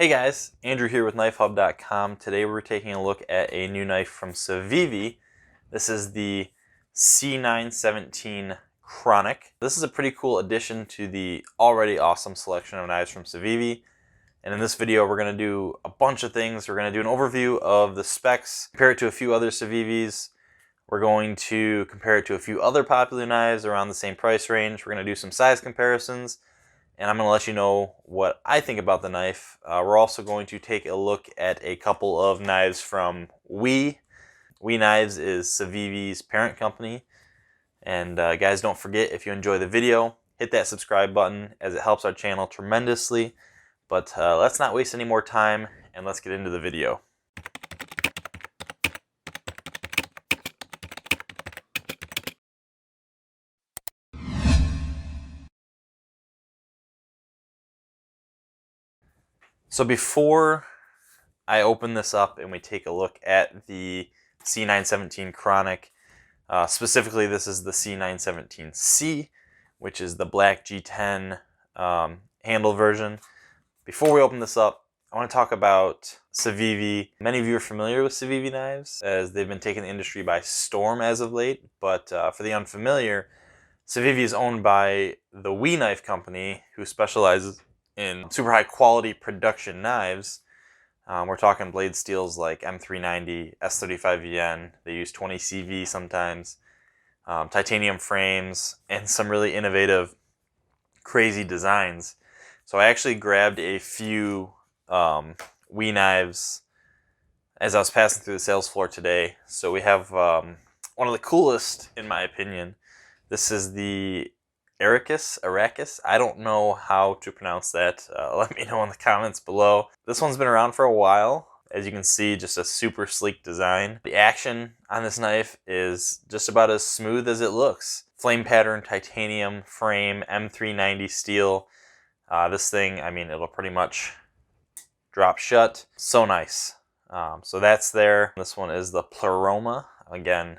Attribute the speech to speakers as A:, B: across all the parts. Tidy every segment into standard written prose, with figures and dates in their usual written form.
A: Hey guys, Andrew here with KnifeHub.com. Today we're taking a look at a new knife from Civivi. This is the C917 Chronic. This is a pretty cool addition to the already awesome selection of knives from Civivi. And in this video we're going to do a bunch of things. We're going to do an overview of the specs, compare it to a few other Civivis. We're going to compare it to a few other popular knives around the same price range. We're going to do some size comparisons. And I'm going to let you know what I think about the knife. We're also going to take a look at a couple of knives from We. We Knives is Civivi's parent company. And guys, don't forget, if you enjoy the video, hit that subscribe button as it helps our channel tremendously. But let's not waste any more time and let's get into the video. So before I open this up and we take a look at the C917 Chronic, specifically this is the C917C, which is the black G10 handle version. Before we open this up, I want to talk about Civivi. Many of you are familiar with Civivi knives as they've been taking the industry by storm as of late, but for the unfamiliar, Civivi is owned by the We Knife Company, who specializes in super high quality production knives. We're talking blade steels like M390, S35VN. They use 20CV sometimes, titanium frames, and some really innovative, crazy designs. So I actually grabbed a few We knives as I was passing through the sales floor today. So we have one of the coolest, in my opinion. This is the Arrakis. I don't know how to pronounce that. Let me know in the comments below. This one's been around for a while. As you can see, just a super sleek design. The action on this knife is just about as smooth as it looks. Flame pattern, titanium frame, M390 steel. This thing, I mean, it'll pretty much drop shut. So nice. So that's there. This one is the Pleroma. Again,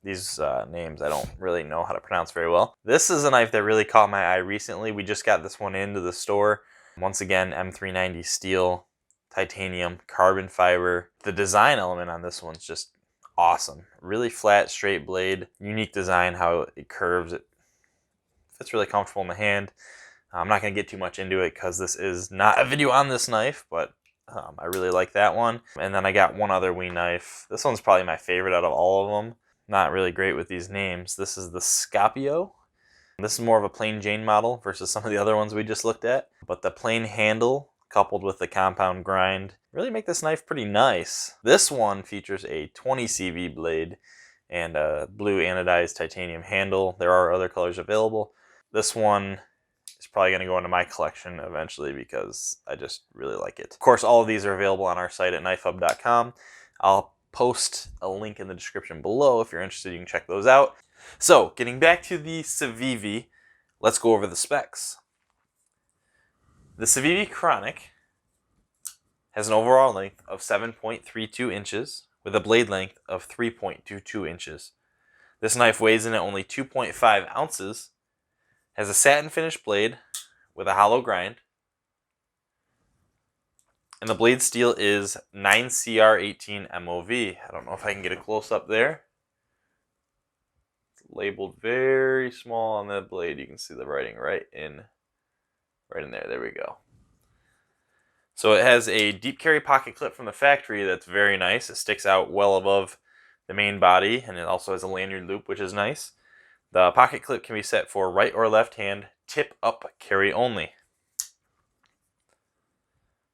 A: these names I don't really know how to pronounce very well. This is a knife that really caught my eye recently. We just got this one into the store. Once again, M390 steel, titanium, carbon fiber. The design element on this one's just awesome. Really flat, straight blade. Unique design, how it curves. It fits really comfortable in the hand. I'm not going to get too much into it because this is not a video on this knife, but I really like that one. And then I got one other We knife. This one's probably my favorite out of all of them. Not really great with these names. This is the Scoppio. This is more of a plain Jane model versus some of the other ones we just looked at. But the plain handle coupled with the compound grind really make this knife pretty nice. This one features a 20 CV blade and a blue anodized titanium handle. There are other colors available. This one is probably going to go into my collection eventually because I just really like it. Of course, all of these are available on our site at KnifeHub.com. I'll post a link in the description below. If you're interested, you can check those out. So, getting back to the Civivi, let's go over the specs. The Civivi Chronic has an overall length of 7.32 inches with a blade length of 3.22 inches. This knife weighs in at only 2.5 ounces, has a satin finish blade with a hollow grind, and the blade steel is 9CR18 MOV. I don't know if I can get a close-up there. It's labeled very small on the blade. You can see the writing right in there. There we go. So it has a deep carry pocket clip from the factory that's very nice. It sticks out well above the main body, and it also has a lanyard loop, which is nice. The pocket clip can be set for right or left hand, tip up carry only.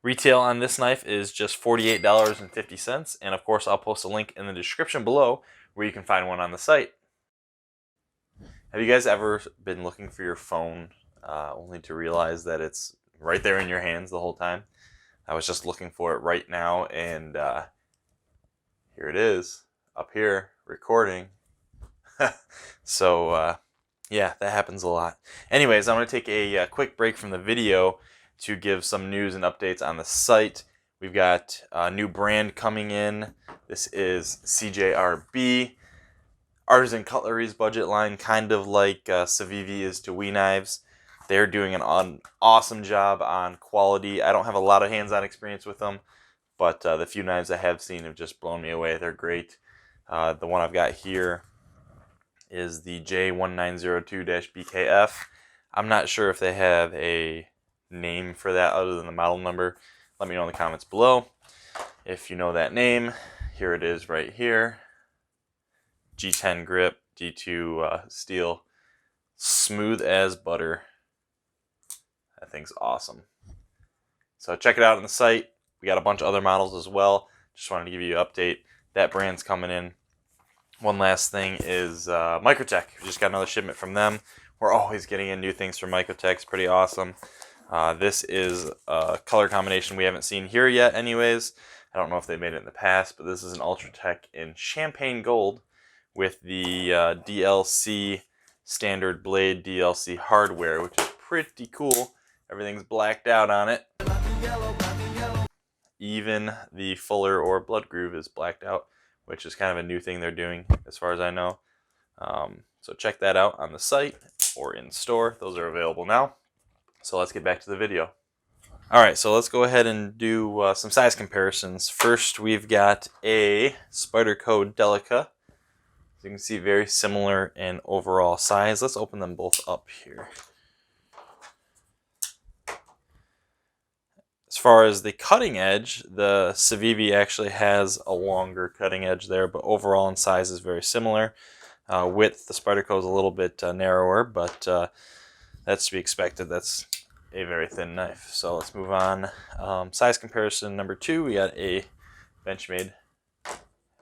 A: Retail on this knife is just $48.50, and of course I'll post a link in the description below where you can find one on the site. Have you guys ever been looking for your phone only to realize that it's right there in your hands the whole time? I was just looking for it right now, and here it is, up here, recording. So, yeah, that happens a lot. Anyways, I'm going to take a quick break from the video to give some news and updates on the site. We've got a new brand coming in. This is CJRB, Artisan Cutlery's budget line, kind of like Civivi is to We Knives. They're doing an awesome job on quality. I don't have a lot of hands-on experience with them, but the few knives I have seen have just blown me away. They're great. The one I've got here is the J1902-BKF. I'm not sure if they have a name for that other than the model number. Let me know in the comments below if you know that name. Here it is right here. G10 grip, D2 steel, smooth as butter. That thing's awesome. So check it out on the site. We got a bunch of other models as well. Just wanted to give you an update. That brand's coming in. One last thing is Microtech. We just got another shipment from them. We're always getting in new things from Microtech. It's pretty awesome. This is a color combination we haven't seen here yet anyways. I don't know if they made it in the past, but this is an Ultratech in champagne gold with the DLC standard blade DLC hardware, which is pretty cool. Everything's blacked out on it. Even the fuller or blood groove is blacked out, which is kind of a new thing they're doing as far as I know. So check that out on the site or in store. Those are available now. So let's get back to the video. Alright, so let's go ahead and do some size comparisons. First, we've got a Spyderco Delica. As you can see, very similar in overall size. Let's open them both up here. As far as the cutting edge, the Civivi actually has a longer cutting edge there, but overall in size is very similar. Width, the Spyderco is a little bit narrower, but that's to be expected. That's a very thin knife. So let's move on. Size comparison number 2, we got a Benchmade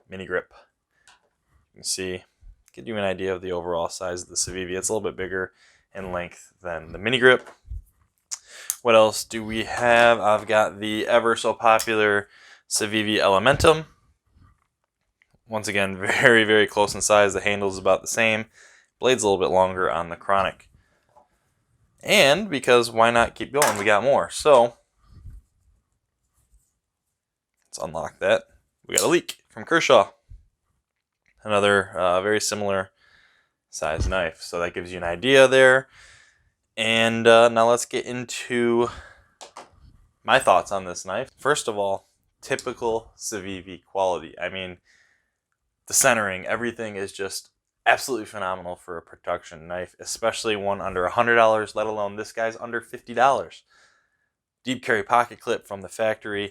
A: mini grip. You can see, give you an idea of the overall size of the Civivi. It's a little bit bigger in length than the mini grip. What else do we have? I've got the ever so popular Civivi Elementum. Once again, very, very close in size. The handle is about the same. Blade's a little bit longer on the Chronic. And because why not keep going? We got more. So let's unlock that. We got a leak from Kershaw. Another very similar size knife. So that gives you an idea there. And now let's get into my thoughts on this knife. First of all, typical Civivi quality. I mean, the centering, everything is just absolutely phenomenal for a production knife, especially one under $100, let alone this guy's under $50. Deep carry pocket clip from the factory,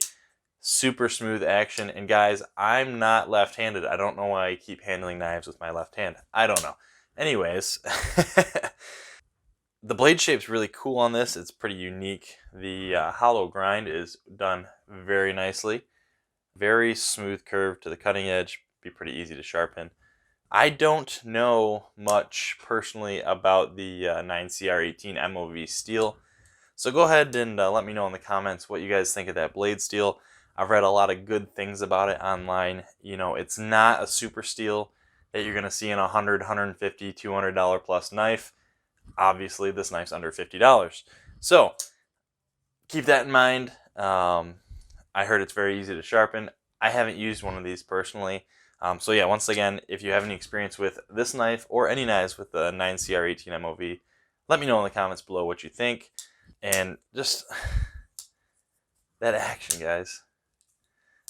A: super smooth action. And guys, I'm not left-handed. I don't know why I keep handling knives with my left hand. I don't know. Anyways, the blade shape's really cool on this. It's pretty unique. The hollow grind is done very nicely. Very smooth curve to the cutting edge. Be pretty easy to sharpen. I don't know much personally about the 9CR18 MOV steel. So go ahead and let me know in the comments what you guys think of that blade steel. I've read a lot of good things about it online. You know, it's not a super steel that you're going to see in a $100, $150, $200 plus knife. Obviously, this knife's under $50. So keep that in mind. I heard it's very easy to sharpen. I haven't used one of these personally. So yeah, once again, if you have any experience with this knife or any knives with the 9CR18 MOV, let me know in the comments below what you think. And just that action, guys.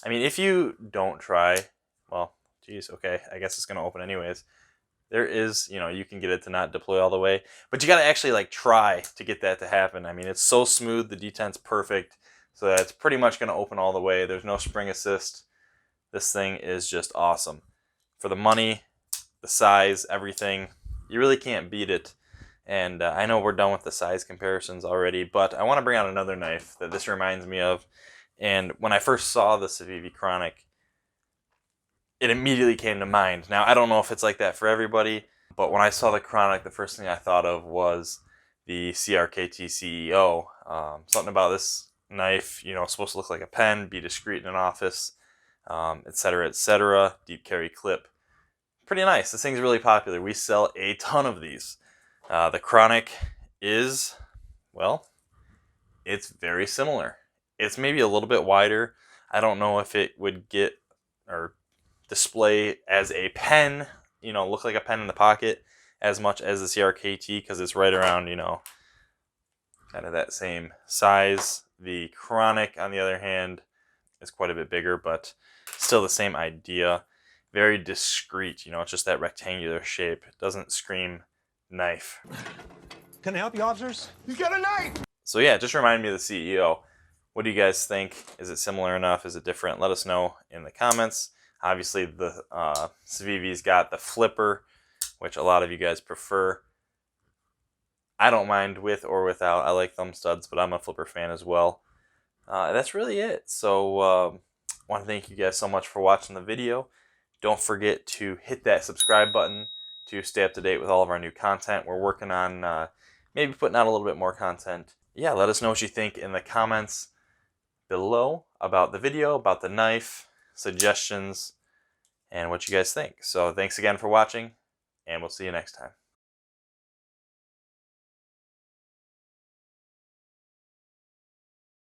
A: I mean, if you don't try, well, geez, okay, I guess it's going to open anyways. There is, you know, you can get it to not deploy all the way, but you got to actually like try to get that to happen. I mean, it's so smooth, the detent's perfect, so that's pretty much going to open all the way. There's no spring assist. This thing is just awesome. For the money, the size, everything, you really can't beat it. And I know we're done with the size comparisons already, but I want to bring out another knife that this reminds me of. And when I first saw the Civivi Chronic, it immediately came to mind. Now, I don't know if it's like that for everybody, but when I saw the Chronic, the first thing I thought of was the CRKT CEO. Something about this knife, you know, it's supposed to look like a pen, be discreet in an office, etc., etc. Deep carry clip. Pretty nice. This thing's really popular. We sell a ton of these. The Chronic is, well, it's very similar. It's maybe a little bit wider. I don't know if it would get or display as a pen, you know, look like a pen in the pocket as much as the CRKT, because it's right around, you know, kind of that same size. The Chronic, on the other hand, is quite a bit bigger, but still the same idea. Very discreet, you know, it's just that rectangular shape. It doesn't scream knife.
B: Can I help you, officers? He's got a knife!
A: So yeah, it just reminded me of the CEO. What do you guys think? Is it similar enough? Is it different? Let us know in the comments. Obviously, the Civivi's got the flipper, which a lot of you guys prefer. I don't mind with or without. I like thumb studs, but I'm a flipper fan as well. That's really it. So I want to thank you guys so much for watching the video. Don't forget to hit that subscribe button to stay up to date with all of our new content. We're working on maybe putting out a little bit more content. Yeah, let us know what you think in the comments below about the video, about the knife, suggestions, and what you guys think. So thanks again for watching, and we'll see you next time.